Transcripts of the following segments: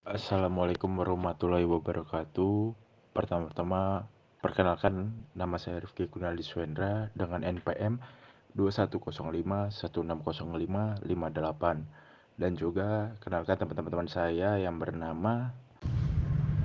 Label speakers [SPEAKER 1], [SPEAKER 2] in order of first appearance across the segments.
[SPEAKER 1] Assalamualaikum warahmatullahi wabarakatuh. Pertama-tama, perkenalkan nama saya Rifki Gunaldi Suendra dengan NPM 2105160558 dan juga kenalkan teman-teman saya yang bernama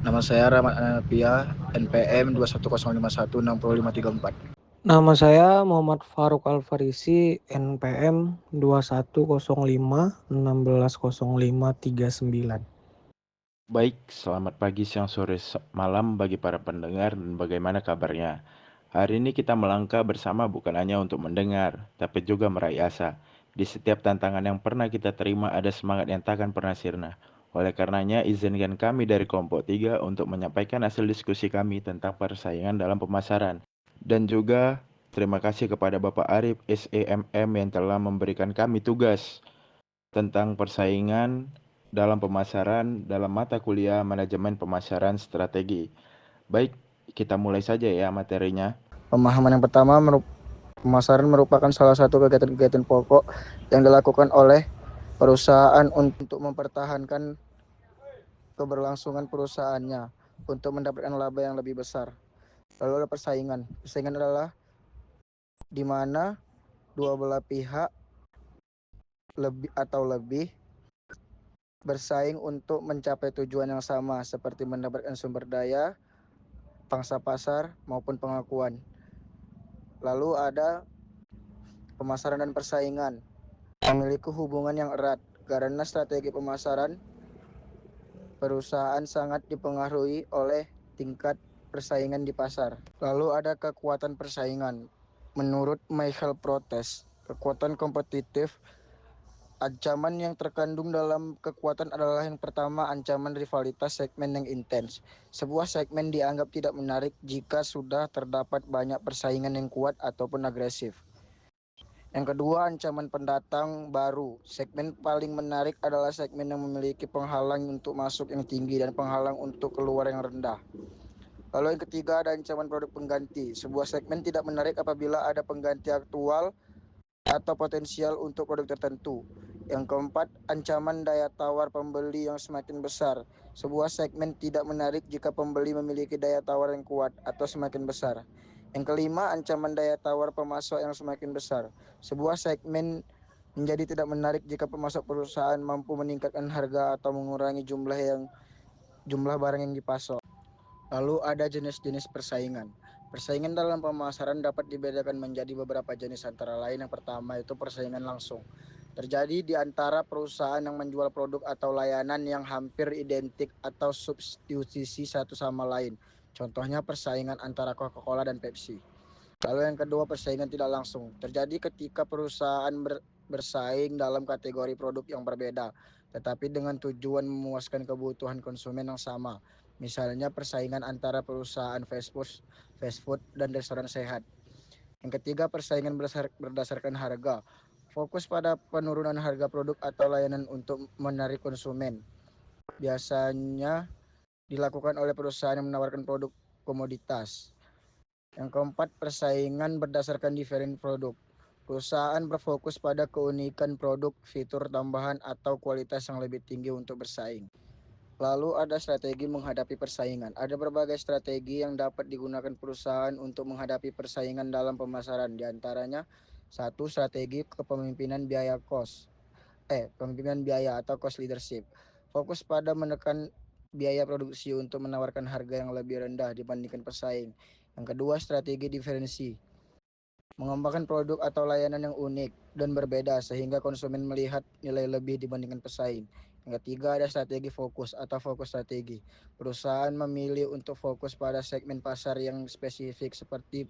[SPEAKER 2] Nama saya Rahmat Anapia, NPM 2105160534.
[SPEAKER 3] Nama saya Muhammad Faruk Alfarisi, NPM 2105160539.
[SPEAKER 1] Baik, selamat pagi, siang, sore, malam bagi para pendengar dan bagaimana kabarnya. Hari ini kita melangkah bersama bukan hanya untuk mendengar, tapi juga meraih asa. Di setiap tantangan yang pernah kita terima ada semangat yang takkan pernah sirna. Oleh karenanya, izinkan kami dari kelompok 3 untuk menyampaikan hasil diskusi kami tentang persaingan dalam pemasaran. Dan juga terima kasih kepada Bapak Arif SEMM yang telah memberikan kami tugas tentang persaingan dalam pemasaran dalam mata kuliah manajemen pemasaran strategi. Baik, kita mulai saja ya materinya.
[SPEAKER 2] Pemahaman yang pertama, pemasaran merupakan salah satu kegiatan-kegiatan pokok yang dilakukan oleh perusahaan untuk mempertahankan keberlangsungan perusahaannya untuk mendapatkan laba yang lebih besar. Lalu ada persaingan. Persaingan adalah di mana dua belah pihak lebih bersaing untuk mencapai tujuan yang sama seperti mendapatkan sumber daya, pangsa pasar maupun pengakuan. Lalu ada pemasaran dan persaingan memiliki hubungan yang erat karena strategi pemasaran perusahaan sangat dipengaruhi oleh tingkat persaingan di pasar. Lalu ada kekuatan persaingan. Menurut Michael Protes, kekuatan kompetitif, ancaman yang terkandung dalam kekuatan adalah yang pertama, ancaman rivalitas segmen yang intens. Sebuah segmen dianggap tidak menarik jika sudah terdapat banyak persaingan yang kuat ataupun agresif. Yang kedua, ancaman pendatang baru. Segmen paling menarik adalah segmen yang memiliki penghalang untuk masuk yang tinggi dan penghalang untuk keluar yang rendah. Lalu yang ketiga, ada ancaman produk pengganti. Sebuah segmen tidak menarik apabila ada pengganti aktual atau potensial untuk produk tertentu. Yang keempat, ancaman daya tawar pembeli yang semakin besar. Sebuah segmen tidak menarik jika pembeli memiliki daya tawar yang kuat atau semakin besar. Yang kelima, ancaman daya tawar pemasok yang semakin besar. Sebuah segmen menjadi tidak menarik jika pemasok perusahaan mampu meningkatkan harga atau mengurangi jumlah barang yang dipasok. Lalu ada jenis-jenis persaingan. Persaingan dalam pemasaran dapat dibedakan menjadi beberapa jenis, antara lain yang pertama itu persaingan langsung. Terjadi di antara perusahaan yang menjual produk atau layanan yang hampir identik atau substitusi satu sama lain. Contohnya persaingan antara Coca-Cola dan Pepsi. Lalu yang kedua, persaingan tidak langsung. Terjadi ketika perusahaan bersaing dalam kategori produk yang berbeda, tetapi dengan tujuan memuaskan kebutuhan konsumen yang sama. Misalnya persaingan antara perusahaan fast food dan restoran sehat. Yang ketiga, persaingan berdasarkan harga. Fokus pada penurunan harga produk atau layanan untuk menarik konsumen. Biasanya dilakukan oleh perusahaan yang menawarkan produk komoditas. Yang keempat, persaingan berdasarkan different produk. Perusahaan berfokus pada keunikan produk, fitur tambahan, atau kualitas yang lebih tinggi untuk bersaing. Lalu ada strategi menghadapi persaingan. Ada berbagai strategi yang dapat digunakan perusahaan untuk menghadapi persaingan dalam pemasaran. Di antaranya, satu, strategi kepemimpinan pemimpinan biaya atau cost leadership. Fokus pada menekan biaya produksi untuk menawarkan harga yang lebih rendah dibandingkan pesaing. Yang kedua, strategi diferensi. Mengembangkan produk atau layanan yang unik dan berbeda sehingga konsumen melihat nilai lebih dibandingkan pesaing. Yang ketiga, ada strategi fokus atau fokus strategi. Perusahaan memilih untuk fokus pada segmen pasar yang spesifik seperti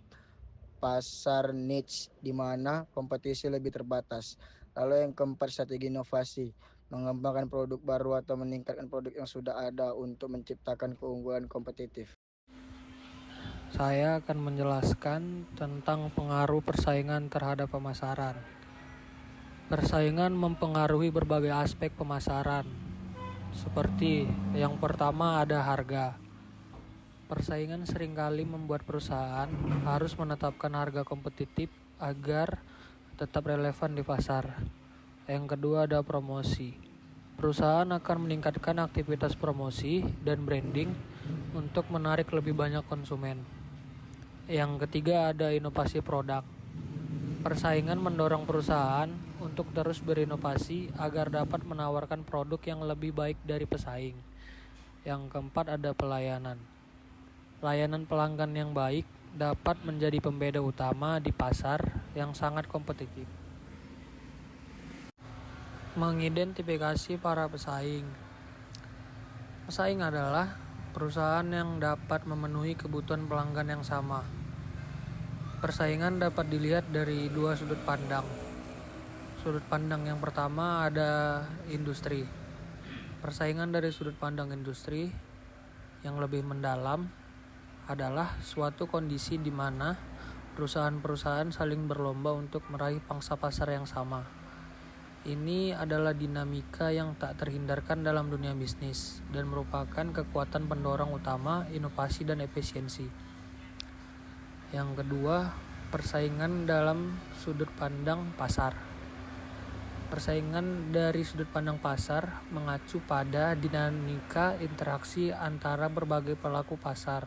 [SPEAKER 2] pasar niche di mana kompetisi lebih terbatas. Lalu yang keempat, strategi inovasi. Mengembangkan produk baru atau meningkatkan produk yang sudah ada untuk menciptakan keunggulan kompetitif.
[SPEAKER 3] Saya akan menjelaskan tentang pengaruh persaingan terhadap pemasaran. Persaingan mempengaruhi berbagai aspek pemasaran, seperti yang pertama ada harga. Persaingan seringkali membuat perusahaan harus menetapkan harga kompetitif agar tetap relevan di pasar. Yang kedua ada promosi. Perusahaan akan meningkatkan aktivitas promosi dan branding untuk menarik lebih banyak konsumen. Yang ketiga ada inovasi produk. Persaingan mendorong perusahaan untuk terus berinovasi agar dapat menawarkan produk yang lebih baik dari pesaing. Yang keempat ada pelayanan. Layanan pelanggan yang baik dapat menjadi pembeda utama di pasar yang sangat kompetitif. Mengidentifikasi para pesaing. Pesaing adalah perusahaan yang dapat memenuhi kebutuhan pelanggan yang sama. Persaingan dapat dilihat dari dua sudut pandang. Sudut pandang yang pertama ada industri. Persaingan dari sudut pandang industri yang lebih mendalam adalah suatu kondisi di mana perusahaan-perusahaan saling berlomba untuk meraih pangsa pasar yang sama. Ini adalah dinamika yang tak terhindarkan dalam dunia bisnis dan merupakan kekuatan pendorong utama inovasi dan efisiensi. Yang kedua, persaingan dalam sudut pandang pasar. Persaingan dari sudut pandang pasar mengacu pada dinamika interaksi antara berbagai pelaku pasar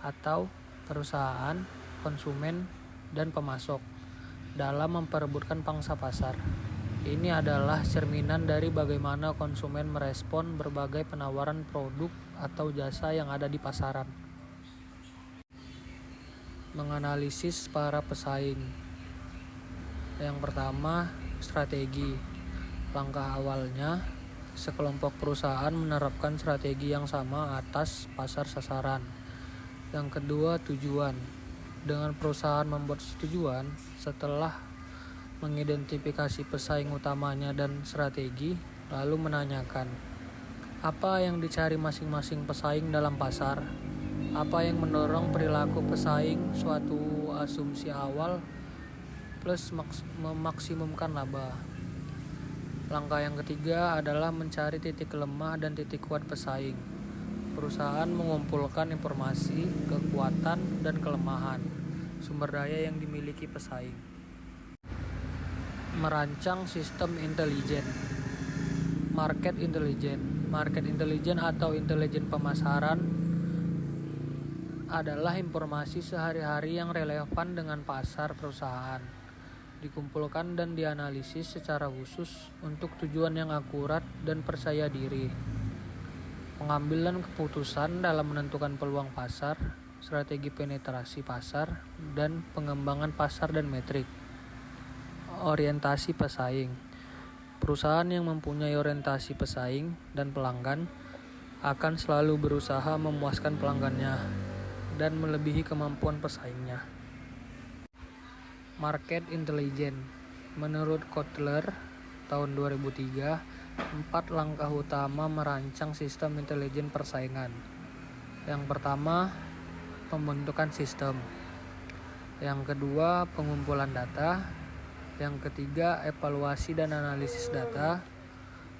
[SPEAKER 3] atau perusahaan, konsumen, dan pemasok dalam memperebutkan pangsa pasar. Ini adalah cerminan dari bagaimana konsumen merespon berbagai penawaran produk atau jasa yang ada di pasaran. Menganalisis para pesaing. Yang pertama, strategi. Langkah awalnya, sekelompok perusahaan menerapkan strategi yang sama atas pasar sasaran. Yang kedua, tujuan. Dengan perusahaan membuat tujuan, setelah mengidentifikasi pesaing utamanya dan strategi, lalu menanyakan, apa yang dicari masing-masing pesaing dalam pasar? Apa yang mendorong perilaku pesaing? Suatu asumsi awal plus memaksimumkan laba. Langkah yang ketiga adalah mencari titik lemah dan titik kuat pesaing. Perusahaan mengumpulkan informasi, kekuatan, dan kelemahan sumber daya yang dimiliki pesaing. Merancang sistem intelijen. Market intelligence atau intelijen pemasaran adalah informasi sehari-hari yang relevan dengan pasar perusahaan, dikumpulkan dan dianalisis secara khusus untuk tujuan yang akurat dan percaya diri. Pengambilan keputusan dalam menentukan peluang pasar, strategi penetrasi pasar, dan pengembangan pasar dan metrik. Orientasi pesaing. Perusahaan yang mempunyai orientasi pesaing dan pelanggan akan selalu berusaha memuaskan pelanggannya dan melebihi kemampuan pesaingnya. Market intelligence. Menurut Kotler tahun 2003, 4 langkah utama merancang sistem intelijen persaingan. Yang pertama, pembentukan sistem. Yang kedua, pengumpulan data. Yang ketiga, evaluasi dan analisis data.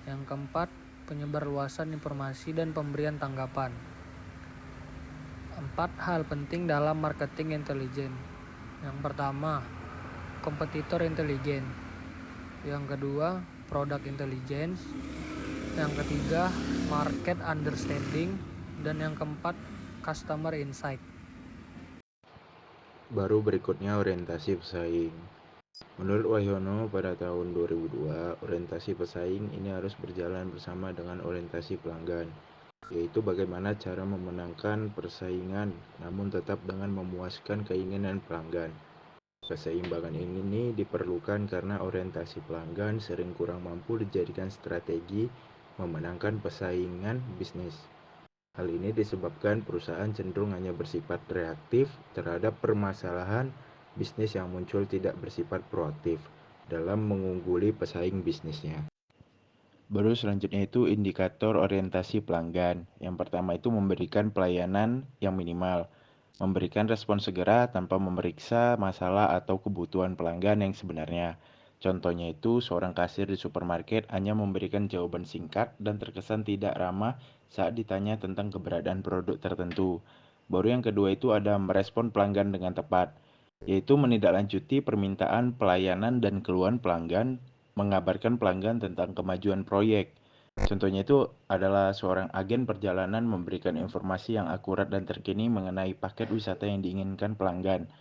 [SPEAKER 3] Yang keempat, penyebarluasan informasi dan pemberian tanggapan. 4 hal penting dalam marketing intelijen. Yang pertama, kompetitor intelijen. Yang kedua, product intelligence. Yang ketiga, market understanding. Dan yang keempat, customer insight.
[SPEAKER 1] Baru berikutnya orientasi pesaing. Menurut Wahyono pada tahun 2002, orientasi pesaing ini harus berjalan bersama dengan orientasi pelanggan, yaitu bagaimana cara memenangkan persaingan namun tetap dengan memuaskan keinginan pelanggan. Keseimbangan ini diperlukan karena orientasi pelanggan sering kurang mampu dijadikan strategi memenangkan persaingan bisnis. Hal ini disebabkan perusahaan cenderung hanya bersifat reaktif terhadap permasalahan bisnis yang muncul, tidak bersifat proaktif dalam mengungguli pesaing bisnisnya. Baru selanjutnya itu indikator orientasi pelanggan. Yang pertama itu memberikan pelayanan yang minimal, memberikan respon segera tanpa memeriksa masalah atau kebutuhan pelanggan yang sebenarnya. Contohnya itu, seorang kasir di supermarket hanya memberikan jawaban singkat dan terkesan tidak ramah saat ditanya tentang keberadaan produk tertentu. Baru yang kedua itu ada merespon pelanggan dengan tepat, yaitu menindaklanjuti permintaan pelayanan dan keluhan pelanggan, mengabarkan pelanggan tentang kemajuan proyek. Contohnya itu adalah seorang agen perjalanan memberikan informasi yang akurat dan terkini mengenai paket wisata yang diinginkan pelanggan,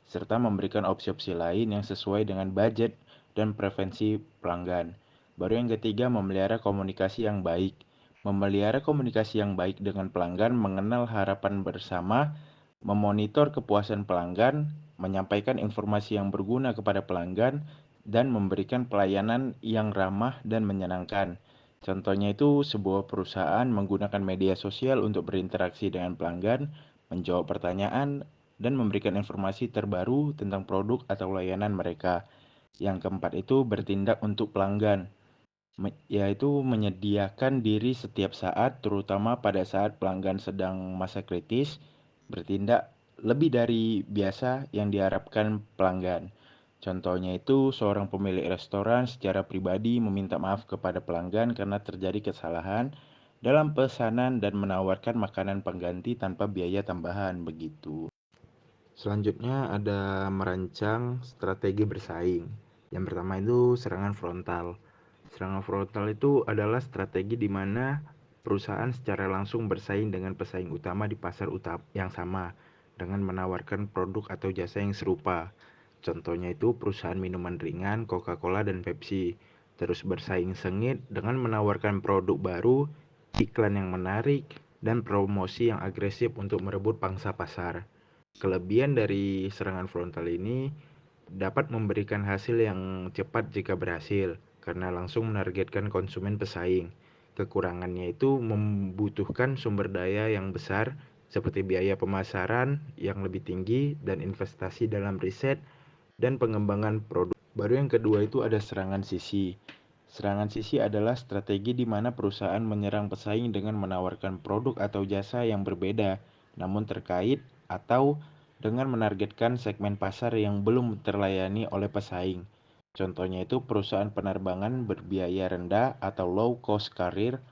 [SPEAKER 1] serta memberikan opsi-opsi lain yang sesuai dengan budget dan preferensi pelanggan. Baru yang ketiga, memelihara komunikasi yang baik. Memelihara komunikasi yang baik dengan pelanggan, mengenal harapan bersama, memonitor kepuasan pelanggan, menyampaikan informasi yang berguna kepada pelanggan, dan memberikan pelayanan yang ramah dan menyenangkan. Contohnya itu sebuah perusahaan menggunakan media sosial untuk berinteraksi dengan pelanggan, menjawab pertanyaan, dan memberikan informasi terbaru tentang produk atau layanan mereka. Yang keempat itu bertindak untuk pelanggan, yaitu menyediakan diri setiap saat, terutama pada saat pelanggan sedang masa kritis, bertindak lebih dari biasa yang diharapkan pelanggan. Contohnya itu seorang pemilik restoran secara pribadi meminta maaf kepada pelanggan karena terjadi kesalahan dalam pesanan dan menawarkan makanan pengganti tanpa biaya tambahan begitu. Selanjutnya ada merancang strategi bersaing. Yang pertama itu serangan frontal. Serangan frontal itu adalah strategi di mana perusahaan secara langsung bersaing dengan pesaing utama di pasar yang sama dengan menawarkan produk atau jasa yang serupa. Contohnya itu perusahaan minuman ringan, Coca-Cola dan Pepsi, terus bersaing sengit dengan menawarkan produk baru, iklan yang menarik, dan promosi yang agresif untuk merebut pangsa pasar. Kelebihan dari serangan frontal ini dapat memberikan hasil yang cepat jika berhasil, karena langsung menargetkan konsumen pesaing. Kekurangannya itu membutuhkan sumber daya yang besar, seperti biaya pemasaran yang lebih tinggi dan investasi dalam riset dan pengembangan produk. Baru yang kedua itu ada serangan sisi. Serangan sisi adalah strategi di mana perusahaan menyerang pesaing dengan menawarkan produk atau jasa yang berbeda, namun terkait atau dengan menargetkan segmen pasar yang belum terlayani oleh pesaing. Contohnya itu perusahaan penerbangan berbiaya rendah atau low cost carrier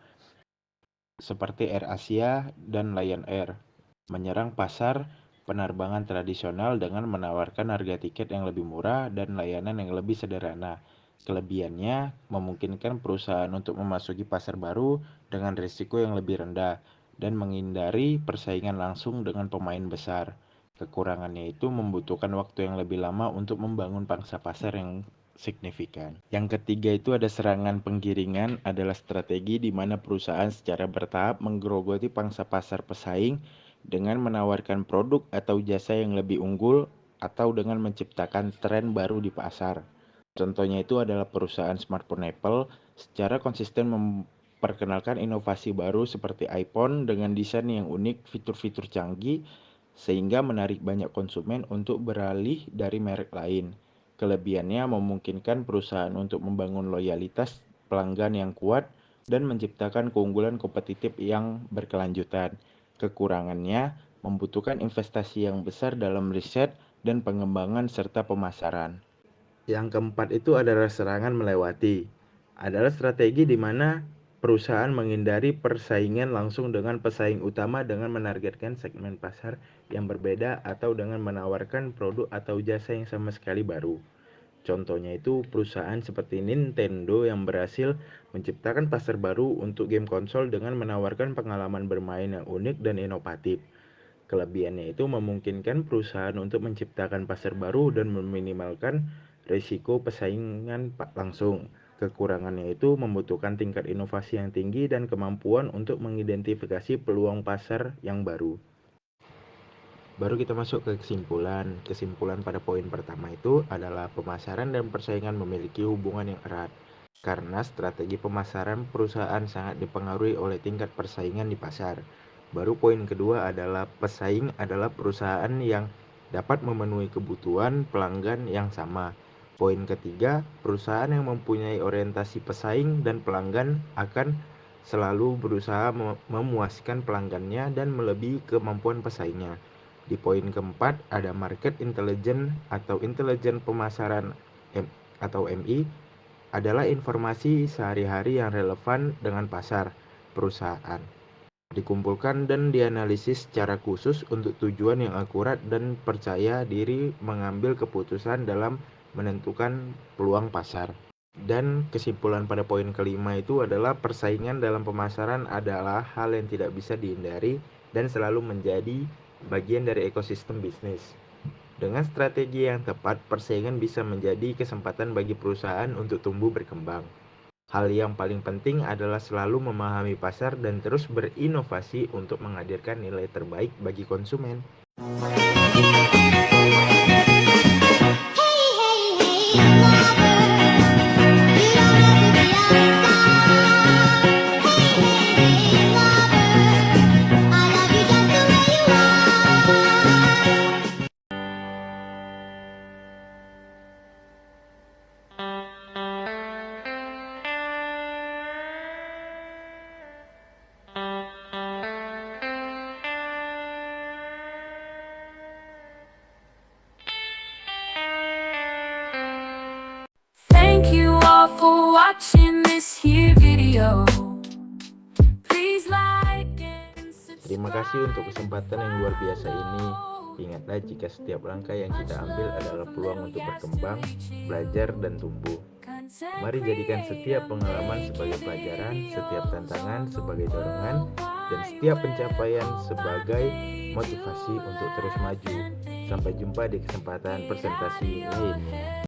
[SPEAKER 1] seperti AirAsia dan Lion Air menyerang pasar penerbangan tradisional dengan menawarkan harga tiket yang lebih murah dan layanan yang lebih sederhana. Kelebihannya memungkinkan perusahaan untuk memasuki pasar baru dengan risiko yang lebih rendah dan menghindari persaingan langsung dengan pemain besar. Kekurangannya itu membutuhkan waktu yang lebih lama untuk membangun pangsa pasar yang signifikan. Yang ketiga itu ada serangan penggiringan, adalah strategi di mana perusahaan secara bertahap menggerogoti pangsa pasar pesaing dengan menawarkan produk atau jasa yang lebih unggul atau dengan menciptakan tren baru di pasar. Contohnya itu adalah perusahaan smartphone Apple secara konsisten memperkenalkan inovasi baru seperti iPhone dengan desain yang unik, fitur-fitur canggih, sehingga menarik banyak konsumen untuk beralih dari merek lain. Kelebihannya memungkinkan perusahaan untuk membangun loyalitas pelanggan yang kuat dan menciptakan keunggulan kompetitif yang berkelanjutan. Kekurangannya membutuhkan investasi yang besar dalam riset dan pengembangan serta pemasaran. Yang keempat itu adalah serangan melewati. Adalah strategi di mana perusahaan menghindari persaingan langsung dengan pesaing utama dengan menargetkan segmen pasar yang berbeda atau dengan menawarkan produk atau jasa yang sama sekali baru. Contohnya itu perusahaan seperti Nintendo yang berhasil menciptakan pasar baru untuk game konsol dengan menawarkan pengalaman bermain yang unik dan inovatif. Kelebihannya itu memungkinkan perusahaan untuk menciptakan pasar baru dan meminimalkan risiko persaingan langsung. Kekurangannya itu membutuhkan tingkat inovasi yang tinggi dan kemampuan untuk mengidentifikasi peluang pasar yang baru. Baru kita masuk ke kesimpulan. Kesimpulan pada poin pertama itu adalah pemasaran dan persaingan memiliki hubungan yang erat, karena strategi pemasaran perusahaan sangat dipengaruhi oleh tingkat persaingan di pasar. Baru poin kedua adalah pesaing adalah perusahaan yang dapat memenuhi kebutuhan pelanggan yang sama. Poin ketiga, perusahaan yang mempunyai orientasi pesaing dan pelanggan akan selalu berusaha memuaskan pelanggannya dan melebihi kemampuan pesaingnya. Di poin keempat ada market intelligence atau intelijen pemasaran atau MI adalah informasi sehari-hari yang relevan dengan pasar perusahaan. Dikumpulkan dan dianalisis secara khusus untuk tujuan yang akurat dan percaya diri mengambil keputusan dalam menentukan peluang pasar. Dan kesimpulan pada poin kelima itu adalah persaingan dalam pemasaran adalah hal yang tidak bisa dihindari dan selalu menjadi bagian dari ekosistem bisnis. Dengan strategi yang tepat, persaingan bisa menjadi kesempatan bagi perusahaan untuk tumbuh berkembang. Hal yang paling penting adalah selalu memahami pasar dan terus berinovasi untuk menghadirkan nilai terbaik bagi konsumen.
[SPEAKER 4] Thank you all for watching this here video. Please like and subscribe.
[SPEAKER 1] Terima kasih untuk kesempatan yang luar biasa ini. Ingatlah jika setiap langkah yang kita ambil adalah peluang untuk berkembang, belajar, dan tumbuh. Mari jadikan setiap pengalaman sebagai pelajaran, setiap tantangan sebagai dorongan, dan setiap pencapaian sebagai motivasi untuk terus maju. Sampai jumpa di kesempatan presentasi lainnya.